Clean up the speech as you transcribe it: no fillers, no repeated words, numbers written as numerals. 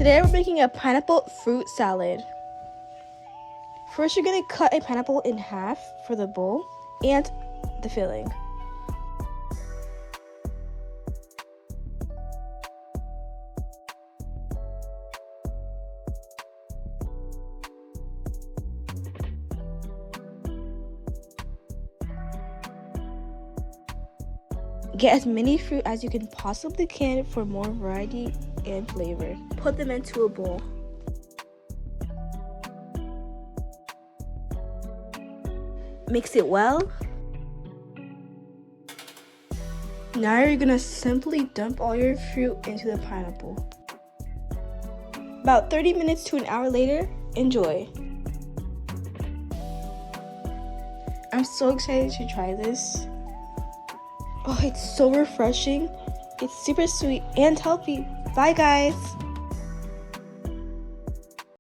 Today we're making a pineapple fruit salad. First, you're going to cut a pineapple in half for the bowl and the filling. Get as many fruit as you can possibly can for more variety and flavor. Put them into a bowl. Mix it well. Now you're gonna simply dump all your fruit into the pineapple. About 30 minutes to an hour later, enjoy. I'm so excited to try this. Oh, it's so refreshing. It's super sweet and healthy. Bye, guys.